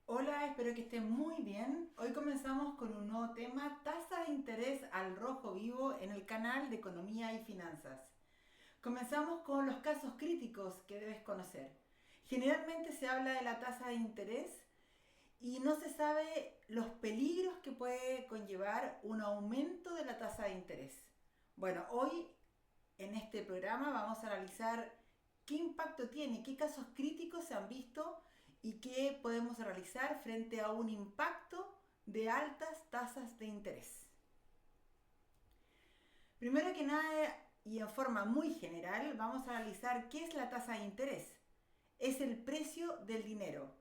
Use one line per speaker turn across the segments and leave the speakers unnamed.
Hola, espero que estén muy bien. Hoy comenzamos con un nuevo tema, tasa de interés al rojo vivo en el canal de Economía y Finanzas. Comenzamos con los casos críticos que debes conocer. Generalmente se habla de la tasa de interés y no se sabe los peligros que puede conllevar un aumento de la tasa de interés. Bueno, hoy en este programa vamos a analizar qué impacto tiene, qué casos críticos se han visto y qué podemos realizar frente a un impacto de altas tasas de interés. Primero que nada y en forma muy general, vamos a analizar qué es la tasa de interés. Es el precio del dinero.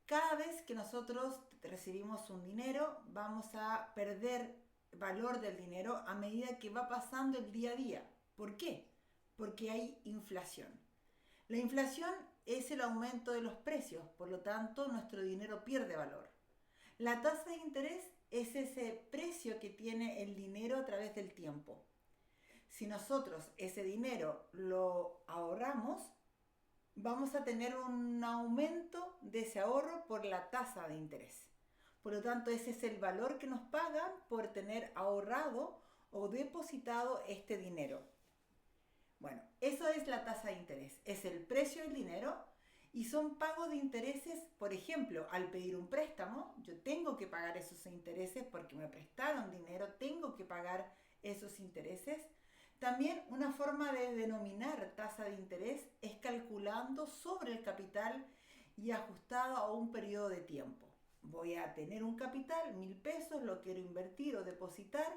Cada vez que nosotros recibimos un dinero, vamos a perder valor del dinero a medida que va pasando el día a día. ¿Por qué? Porque hay inflación. La inflación es el aumento de los precios, por lo tanto nuestro dinero pierde valor. La tasa de interés es ese precio que tiene el dinero a través del tiempo. Si nosotros ese dinero lo ahorramos, vamos a tener un aumento de ese ahorro por la tasa de interés. Por lo tanto, ese es el valor que nos pagan por tener ahorrado o depositado este dinero. Bueno, eso es la tasa de interés. Es el precio del dinero y son pagos de intereses. Por ejemplo, al pedir un préstamo, yo tengo que pagar esos intereses porque me prestaron dinero, tengo que pagar esos intereses. También una forma de denominar tasa de interés es calculando sobre el capital y ajustado a un periodo de tiempo. Voy a tener un capital, 1.000 pesos, lo quiero invertir o depositar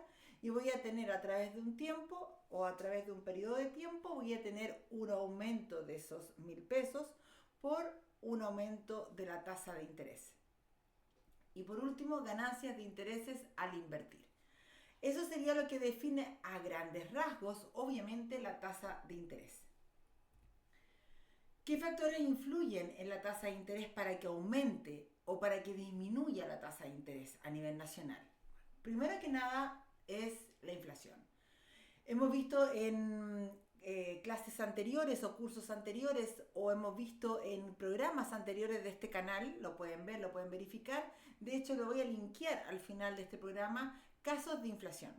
y voy a tener a través de un tiempo o a través de un periodo de tiempo, voy a tener un aumento de esos 1.000 pesos por un aumento de la tasa de interés. Y por último, ganancias de intereses al invertir. Eso sería lo que define a grandes rasgos, obviamente, la tasa de interés. ¿Qué factores influyen en la tasa de interés para que aumente o para que disminuya la tasa de interés a nivel nacional? Primero que nada es la inflación. Hemos visto en clases anteriores o cursos anteriores o hemos visto en programas anteriores de este canal, lo pueden ver, lo pueden verificar. De hecho, lo voy a linkear al final de este programa, casos de inflación.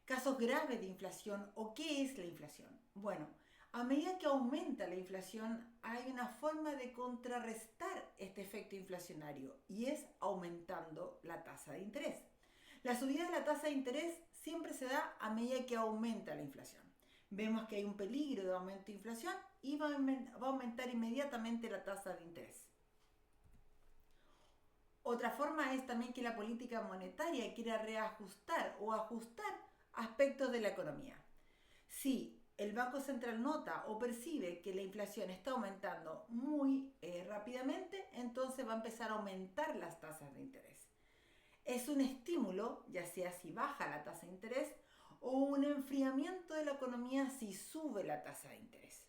Casos graves de inflación o qué es la inflación. Bueno, a medida que aumenta la inflación hay una forma de contrarrestar este efecto inflacionario y es aumentando la tasa de interés. La subida de la tasa de interés siempre se da a medida que aumenta la inflación. Vemos que hay un peligro de aumento de inflación y va a aumentar inmediatamente la tasa de interés. Otra forma es también que la política monetaria quiera reajustar o ajustar aspectos de la economía. Si el Banco Central nota o percibe que la inflación está aumentando muy rápidamente, entonces va a empezar a aumentar las tasas de interés. Es un estímulo, ya sea si baja la tasa de interés, o un enfriamiento de la economía si sube la tasa de interés.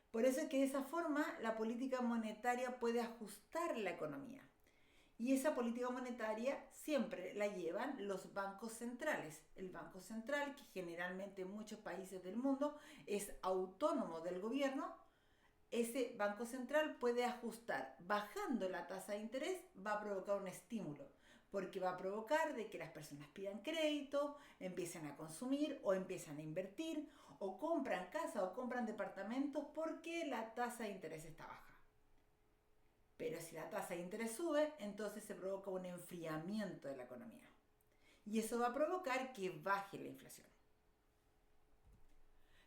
Por eso es que de esa forma la política monetaria puede ajustar la economía. Y esa política monetaria siempre la llevan los bancos centrales. El Banco Central, que generalmente en muchos países del mundo es autónomo del gobierno, ese Banco Central puede ajustar. Bajando la tasa de interés va a provocar un estímulo, porque va a provocar de que las personas pidan crédito, empiecen a consumir o empiezan a invertir o compran casa o compran departamentos porque la tasa de interés está baja. Pero si la tasa de interés sube, entonces se provoca un enfriamiento de la economía. Y eso va a provocar que baje la inflación.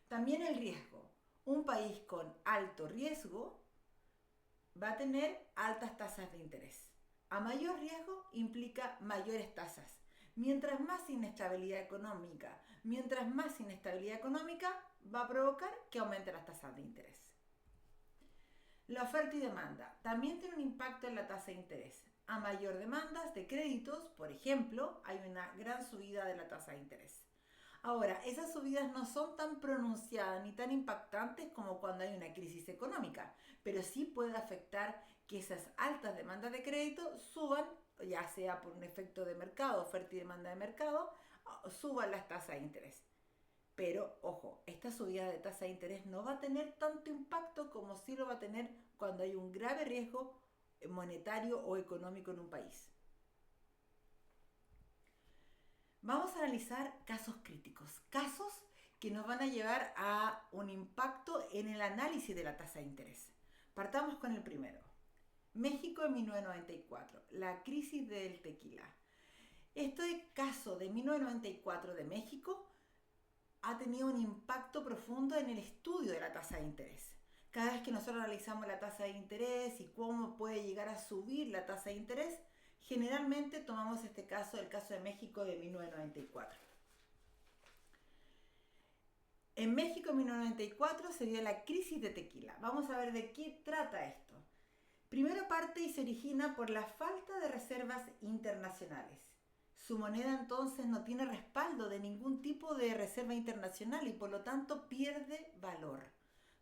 También el riesgo. Un país con alto riesgo va a tener altas tasas de interés. A mayor riesgo implica mayores tasas. Mientras más inestabilidad económica, va a provocar que aumenten las tasas de interés. La oferta y demanda también tiene un impacto en la tasa de interés. A mayor demandas de créditos, por ejemplo, hay una gran subida de la tasa de interés. Ahora, esas subidas no son tan pronunciadas ni tan impactantes como cuando hay una crisis económica, pero sí puede afectar que esas altas demandas de crédito suban, ya sea por un efecto de mercado, oferta y demanda de mercado, suban las tasas de interés. Pero, ojo, esta subida de tasa de interés no va a tener tanto impacto como sí lo va a tener cuando hay un grave riesgo monetario o económico en un país. Vamos a analizar casos críticos, casos que nos van a llevar a un impacto en el análisis de la tasa de interés. Partamos con el primero. México en 1994, la crisis del tequila. Este caso de 1994 de México ha tenido un impacto profundo en el estudio de la tasa de interés. Cada vez que nosotros analizamos la tasa de interés y cómo puede llegar a subir la tasa de interés, generalmente tomamos este caso, el caso de México de 1994. En México en 1994 se dio la crisis de tequila. Vamos a ver de qué trata esto. Primero parte y se origina por la falta de reservas internacionales. Su moneda entonces no tiene respaldo de ningún tipo de reserva internacional y por lo tanto pierde valor.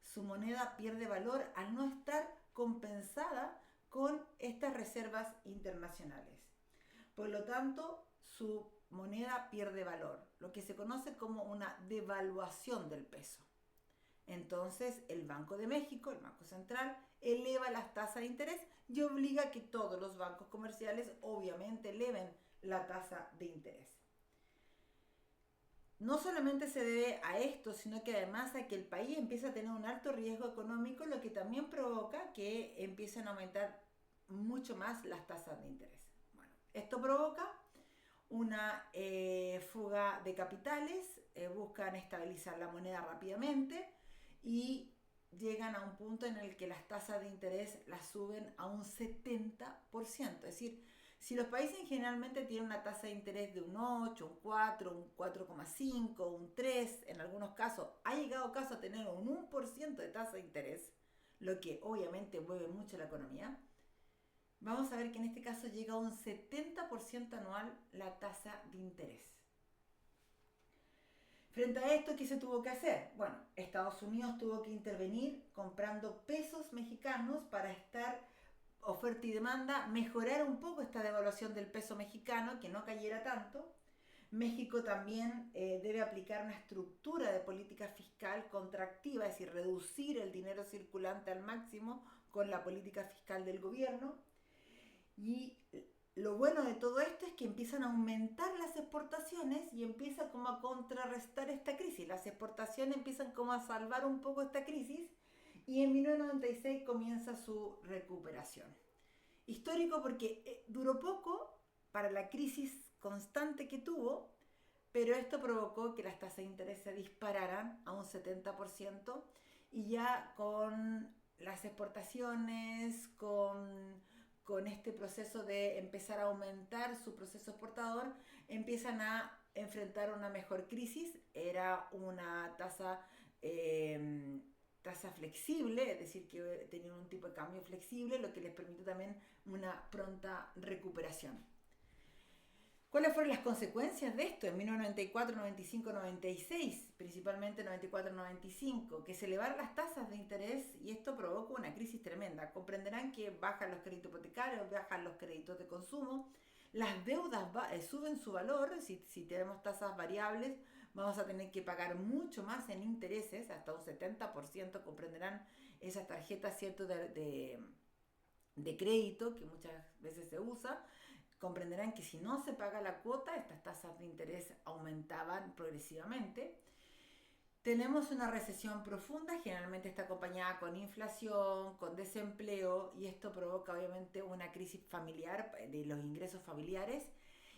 Su moneda pierde valor al no estar compensada con estas reservas internacionales. Por lo tanto, su moneda pierde valor, lo que se conoce como una devaluación del peso. Entonces, el Banco de México, el Banco Central, eleva las tasas de interés y obliga a que todos los bancos comerciales obviamente eleven la tasa de interés. No solamente se debe a esto, sino que además a que el país empieza a tener un alto riesgo económico, lo que también provoca que empiecen a aumentar mucho más las tasas de interés. Bueno, esto provoca una fuga de capitales, buscan estabilizar la moneda rápidamente y llegan a un punto en el que las tasas de interés las suben a un 70%. Es decir, si los países generalmente tienen una tasa de interés de un 8, un 4, un 4,5, un 3, en algunos casos ha llegado caso a tener un 1% de tasa de interés, lo que obviamente mueve mucho la economía, vamos a ver que en este caso llega a un 70% anual la tasa de interés. Frente a esto, ¿qué se tuvo que hacer? Bueno, Estados Unidos tuvo que intervenir comprando pesos mexicanos para estar oferta y demanda, mejorar un poco esta devaluación del peso mexicano, que no cayera tanto. México también debe aplicar una estructura de política fiscal contractiva, es decir, reducir el dinero circulante al máximo con la política fiscal del gobierno. Y lo bueno de todo esto es que empiezan a aumentar las exportaciones y empieza como a contrarrestar esta crisis. Las exportaciones empiezan como a salvar un poco esta crisis y en 1996 comienza su recuperación. Histórico porque duró poco para la crisis constante que tuvo, pero esto provocó que las tasas de interés se dispararan a un 70% y ya con las exportaciones, con este proceso de empezar a aumentar su proceso exportador, empiezan a enfrentar una mejor crisis. Era una tasa flexible, es decir, que tenían un tipo de cambio flexible, lo que les permitió también una pronta recuperación. ¿Cuáles fueron las consecuencias de esto en 1994, 95, 96, principalmente 94, 95? Que se elevaron las tasas de interés y esto provocó una crisis tremenda. Comprenderán que bajan los créditos hipotecarios, bajan los créditos de consumo, las deudas suben su valor. Si tenemos tasas variables, vamos a tener que pagar mucho más en intereses, hasta un 70%, comprenderán esas tarjetas, ¿cierto?, de crédito que muchas veces se usa. Comprenderán que si no se paga la cuota, estas tasas de interés aumentaban progresivamente. Tenemos una recesión profunda, generalmente está acompañada con inflación, con desempleo, y esto provoca obviamente una crisis familiar de los ingresos familiares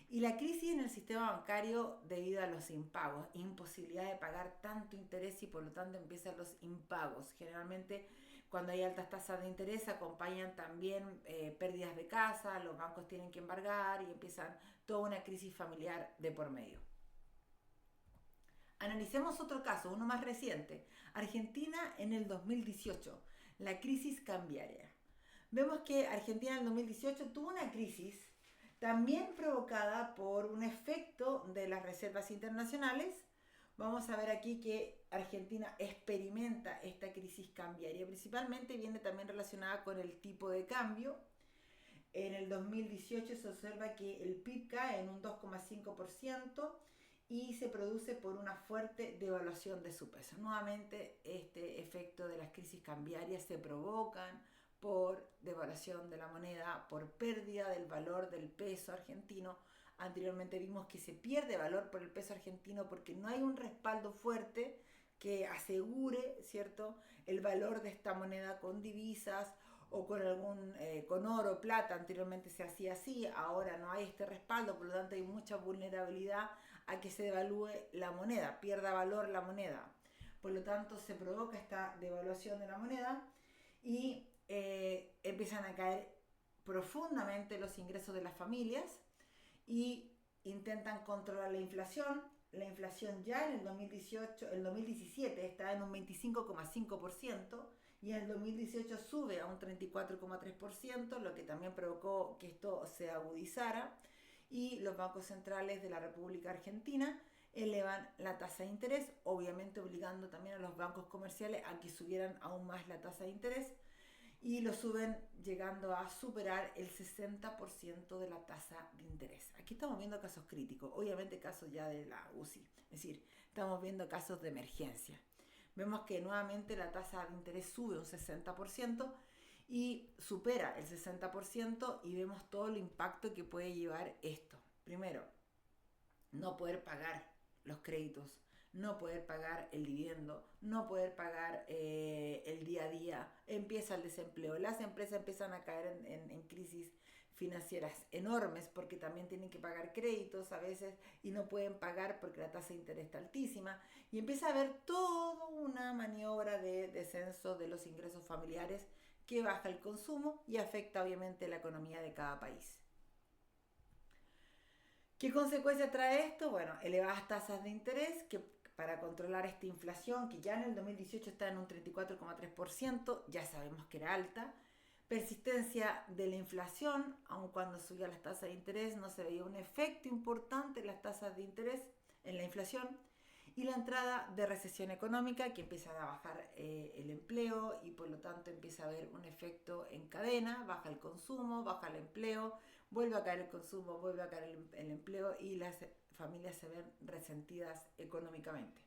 y la crisis en el sistema bancario debido a los impagos, imposibilidad de pagar tanto interés y por lo tanto empiezan los impagos. Generalmente cuando hay altas tasas de interés acompañan también pérdidas de casa, los bancos tienen que embargar y empiezan toda una crisis familiar de por medio. Analicemos otro caso, uno más reciente. Argentina en el 2018, la crisis cambiaria. Vemos que Argentina en el 2018 tuvo una crisis también provocada por un efecto de las reservas internacionales. Vamos a ver aquí que Argentina experimenta esta crisis cambiaria. Principalmente viene también relacionada con el tipo de cambio. En el 2018 se observa que el PIB cae en un 2,5% y se produce por una fuerte devaluación de su peso. Nuevamente, este efecto de las crisis cambiarias se provocan por devaluación de la moneda, por pérdida del valor del peso argentino. Anteriormente vimos que se pierde valor por el peso argentino porque no hay un respaldo fuerte que asegure, ¿cierto?, el valor de esta moneda con divisas o con con oro, plata. Anteriormente se hacía así, ahora no hay este respaldo, por lo tanto hay mucha vulnerabilidad a que se devalúe la moneda, pierda valor la moneda. Por lo tanto se provoca esta devaluación de la moneda y empiezan a caer profundamente los ingresos de las familias y intentan controlar la inflación. La inflación ya en el 2017 está en un 25,5% y en el 2018 sube a un 34,3%, lo que también provocó que esto se agudizara, y los bancos centrales de la República Argentina elevan la tasa de interés, obviamente obligando también a los bancos comerciales a que subieran aún más la tasa de interés, y lo suben llegando a superar el 60% de la tasa de interés. Aquí estamos viendo casos críticos, obviamente casos ya de la UCI, es decir, estamos viendo casos de emergencia. Vemos que nuevamente la tasa de interés sube un 60% y supera el 60%, y vemos todo el impacto que puede llevar esto. Primero, no poder pagar los créditos, no poder pagar el dividendo, no poder pagar el día a día, empieza el desempleo, las empresas empiezan a caer en crisis financieras enormes porque también tienen que pagar créditos a veces y no pueden pagar porque la tasa de interés está altísima, y empieza a haber toda una maniobra de descenso de los ingresos familiares que baja el consumo y afecta obviamente la economía de cada país. ¿Qué consecuencias trae esto? Bueno, elevadas tasas de interés que para controlar esta inflación, que ya en el 2018 está en un 34,3%, ya sabemos que era alta. Persistencia de la inflación, aun cuando subía las tasas de interés, no se veía un efecto importante en las tasas de interés en la inflación. Y la entrada de recesión económica, que empieza a bajar el empleo y por lo tanto empieza a haber un efecto en cadena, baja el consumo, baja el empleo, vuelve a caer el consumo, vuelve a caer el empleo y las familias se ven resentidas económicamente.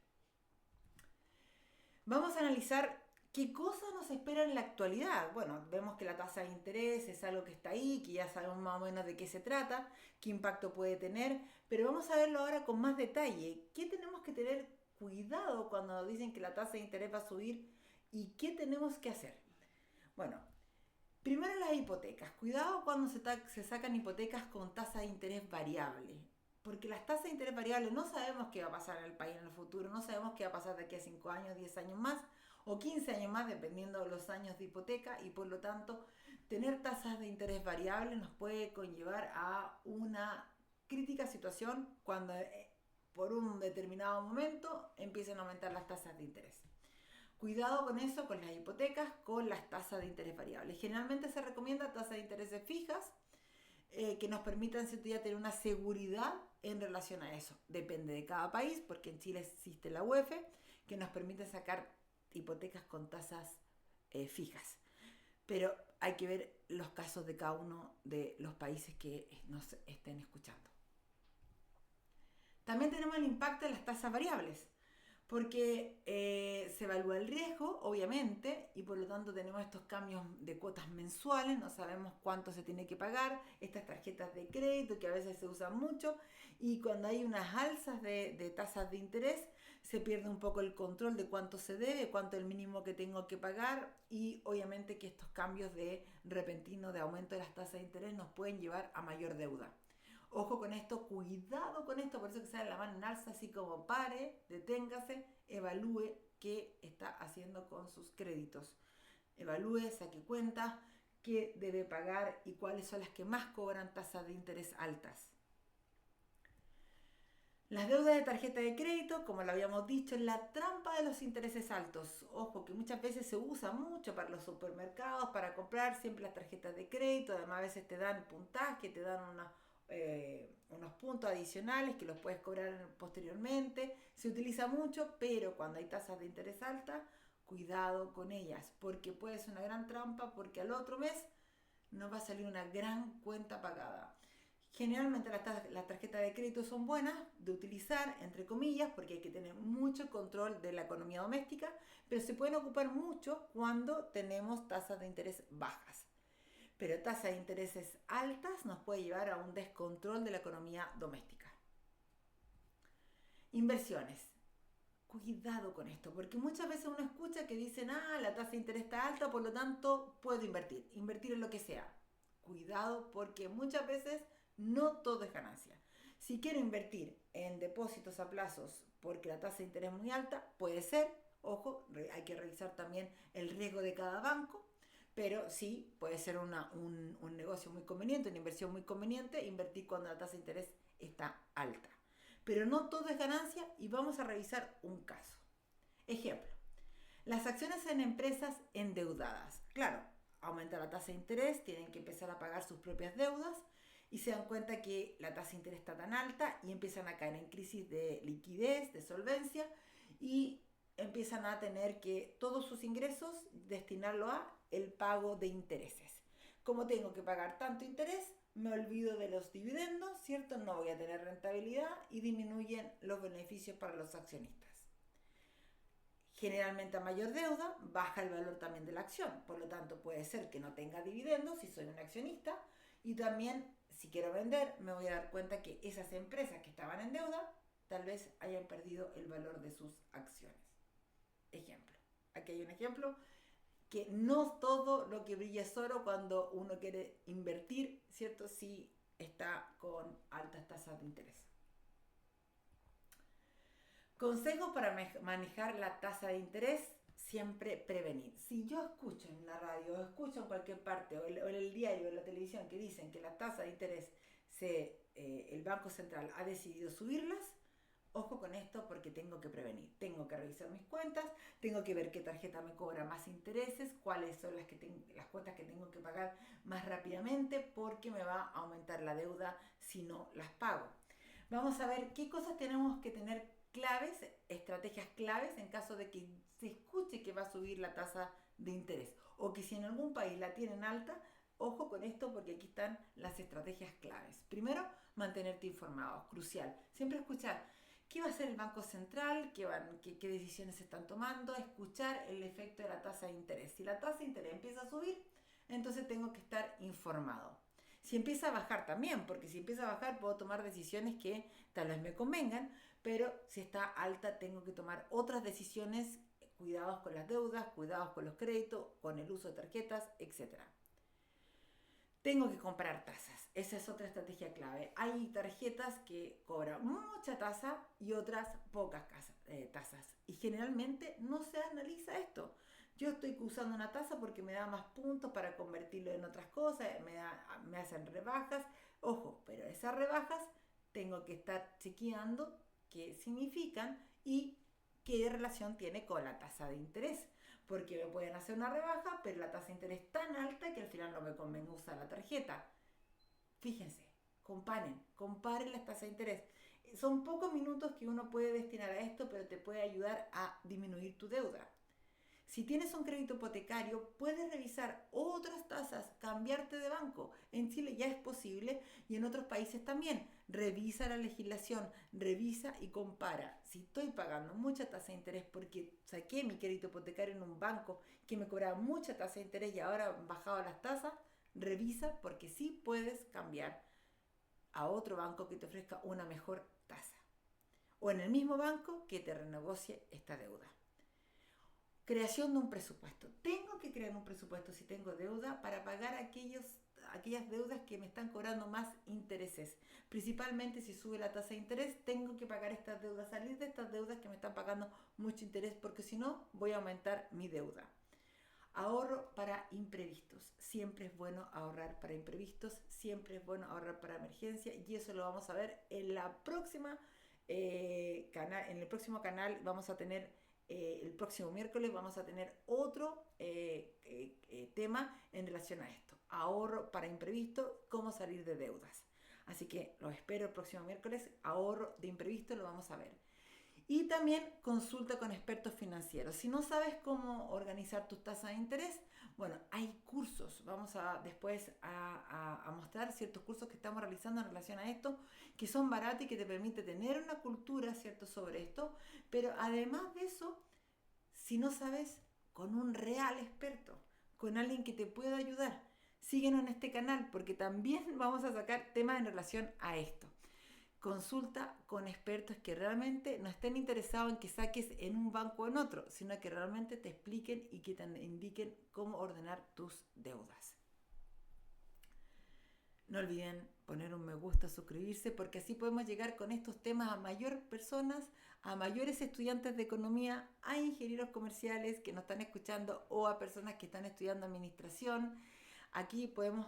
Vamos a analizar qué cosas nos esperan en la actualidad. Bueno, vemos que la tasa de interés es algo que está ahí, que ya sabemos más o menos de qué se trata, qué impacto puede tener, pero vamos a verlo ahora con más detalle. ¿Qué tenemos que tener cuidado cuando nos dicen que la tasa de interés va a subir y qué tenemos que hacer? Bueno, primero las hipotecas. Cuidado cuando se sacan hipotecas con tasa de interés variable, porque las tasas de interés variables no sabemos qué va a pasar en el país en el futuro, no sabemos qué va a pasar de aquí a 5 años, 10 años más o 15 años más, dependiendo de los años de hipoteca, y por lo tanto tener tasas de interés variables nos puede conllevar a una crítica situación cuando por un determinado momento empiecen a aumentar las tasas de interés. Cuidado con eso, con las hipotecas, con las tasas de interés variables. Generalmente se recomienda tasas de interés fijas que nos permitan tener una seguridad en relación a eso. Depende de cada país, porque en Chile existe la UEF, que nos permite sacar hipotecas con tasas fijas. Pero hay que ver los casos de cada uno de los países que nos estén escuchando. También tenemos el impacto de las tasas variables, porque se evalúa el riesgo, obviamente, y por lo tanto tenemos estos cambios de cuotas mensuales, no sabemos cuánto se tiene que pagar, estas tarjetas de crédito que a veces se usan mucho, y cuando hay unas alzas de tasas de interés, se pierde un poco el control de cuánto se debe, cuánto es el mínimo que tengo que pagar, y obviamente que estos cambios de repentino de aumento de las tasas de interés nos pueden llevar a mayor deuda. Ojo con esto, cuidado con esto, por eso que sale la mano en alza, así como pare, deténgase, evalúe qué está haciendo con sus créditos. Evalúe, saque cuentas, qué debe pagar y cuáles son las que más cobran tasas de interés altas. Las deudas de tarjeta de crédito, como lo habíamos dicho, es la trampa de los intereses altos. Ojo, que muchas veces se usa mucho para los supermercados, para comprar siempre las tarjetas de crédito. Además, a veces te dan puntaje, te dan unos puntos adicionales que los puedes cobrar posteriormente. Se utiliza mucho, pero cuando hay tasas de interés altas, cuidado con ellas, porque puede ser una gran trampa, porque al otro mes nos va a salir una gran cuenta pagada. Generalmente las tarjetas de crédito son buenas de utilizar, entre comillas, porque hay que tener mucho control de la economía doméstica, pero se pueden ocupar mucho cuando tenemos tasas de interés bajas. Pero tasas de intereses altas nos puede llevar a un descontrol de la economía doméstica. Inversiones. Cuidado con esto, porque muchas veces uno escucha que dicen, la tasa de interés está alta, por lo tanto puedo invertir en lo que sea. Cuidado, porque muchas veces no todo es ganancia. Si quiero invertir en depósitos a plazos porque la tasa de interés es muy alta, puede ser, ojo, hay que revisar también el riesgo de cada banco, pero sí puede ser un negocio muy conveniente, una inversión muy conveniente, invertir cuando la tasa de interés está alta. Pero no todo es ganancia y vamos a revisar un caso. Ejemplo, las acciones en empresas endeudadas. Claro, aumenta la tasa de interés, tienen que empezar a pagar sus propias deudas y se dan cuenta que la tasa de interés está tan alta y empiezan a caer en crisis de liquidez, de solvencia y empiezan a tener que todos sus ingresos destinarlo a el pago de intereses. Como tengo que pagar tanto interés, me olvido de los dividendos, ¿cierto? No voy a tener rentabilidad y disminuyen los beneficios para los accionistas. Generalmente a mayor deuda baja el valor también de la acción, por lo tanto puede ser que no tenga dividendos si soy un accionista y también si quiero vender me voy a dar cuenta que esas empresas que estaban en deuda tal vez hayan perdido el valor de sus acciones. Ejemplo, aquí hay un ejemplo que no todo lo que brilla es oro cuando uno quiere invertir, ¿cierto? Si está con altas tasas de interés. Consejos para manejar la tasa de interés, siempre prevenir. Si yo escucho en la radio, o escucho en cualquier parte, o en el diario, o en la televisión, que dicen que la tasa de interés, el Banco Central ha decidido subirlas, ojo con esto porque tengo que prevenir. Tengo que revisar mis cuentas, tengo que ver qué tarjeta me cobra más intereses, cuáles son las cuotas que tengo que pagar más rápidamente, porque me va a aumentar la deuda si no las pago. Vamos a ver qué cosas tenemos que tener claves, estrategias claves en caso de que se escuche que va a subir la tasa de interés o que si en algún país la tienen alta, ojo con esto porque aquí están las estrategias claves. Primero, mantenerte informado, crucial. Siempre escuchar qué va a hacer el Banco Central, qué decisiones se están tomando, escuchar el efecto de la tasa de interés. Si la tasa de interés empieza a subir, entonces tengo que estar informado. Si empieza a bajar también, porque si empieza a bajar puedo tomar decisiones que tal vez me convengan, pero si está alta tengo que tomar otras decisiones, cuidados con las deudas, cuidados con los créditos, con el uso de tarjetas, etc. Tengo que comprar tasas, esa es otra estrategia clave. Hay tarjetas que cobran mucha tasa y otras pocas tasas y generalmente no se analiza esto. Yo estoy usando una tasa porque me da más puntos para convertirlo en otras cosas, me hacen rebajas, ojo, pero esas rebajas tengo que estar chequeando qué significan y qué relación tiene con la tasa de interés, porque me pueden hacer una rebaja, pero la tasa de interés es tan alta que al final no me conviene usar la tarjeta. Fíjense, comparen las tasas de interés. Son pocos minutos que uno puede destinar a esto, pero te puede ayudar a disminuir tu deuda. Si tienes un crédito hipotecario, puedes revisar otras tasas, cambiarte de banco. En Chile ya es posible y en otros países también. Revisa la legislación, revisa y compara. Si estoy pagando mucha tasa de interés porque saqué mi crédito hipotecario en un banco que me cobraba mucha tasa de interés y ahora han bajado las tasas, revisa porque sí puedes cambiar a otro banco que te ofrezca una mejor tasa. O en el mismo banco que te renegocie esta deuda. Creación de un presupuesto. Tengo que crear un presupuesto si tengo deuda para pagar aquellas deudas que me están cobrando más intereses. Principalmente si sube la tasa de interés, tengo que pagar estas deudas, salir de estas deudas que me están pagando mucho interés, porque si no voy a aumentar mi deuda. Ahorro para imprevistos. Siempre es bueno ahorrar para imprevistos, siempre es bueno ahorrar para emergencia y eso lo vamos a ver en la próxima en el próximo canal. Vamos a tener el próximo miércoles vamos a tener otro tema en relación a esto. Ahorro para imprevisto, cómo salir de deudas. Así que los espero el próximo miércoles. Ahorro de imprevisto lo vamos a ver. Y también consulta con expertos financieros. Si no sabes cómo organizar tus tasas de interés, bueno, hay cursos. Vamos a después a mostrar ciertos cursos que estamos realizando en relación a esto, que son baratos y que te permite tener una cultura, ¿cierto?, sobre esto. Pero además de eso, si no sabes, con un real experto, con alguien que te pueda ayudar. Síguenos en este canal porque también vamos a sacar temas en relación a esto. Consulta con expertos que realmente no estén interesados en que saques en un banco o en otro, sino que realmente te expliquen y que te indiquen cómo ordenar tus deudas. No olviden poner un me gusta, suscribirse, porque así podemos llegar con estos temas a mayor personas, a mayores estudiantes de economía, a ingenieros comerciales que nos están escuchando o a personas que están estudiando administración. Aquí podemos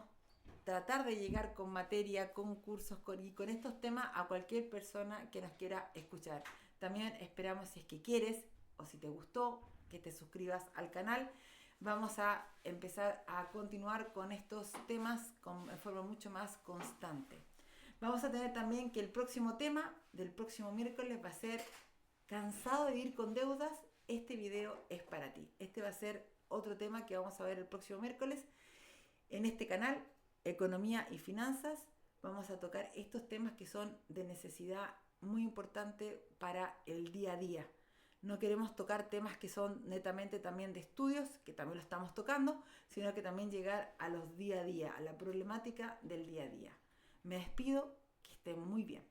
tratar de llegar con materia, con cursos y con estos temas a cualquier persona que nos quiera escuchar. También esperamos, si es que quieres o si te gustó, que te suscribas al canal. Vamos a empezar a continuar con estos temas en forma mucho más constante. Vamos a tener también que el próximo tema del próximo miércoles va a ser ¿cansado de vivir con deudas? Este video es para ti. Este va a ser otro tema que vamos a ver el próximo miércoles en este canal, Economía y Finanzas. Vamos a tocar estos temas que son de necesidad muy importante para el día a día. No queremos tocar temas que son netamente también de estudios, que también lo estamos tocando, sino que también llegar a los día a día, a la problemática del día a día. Me despido, que estén muy bien.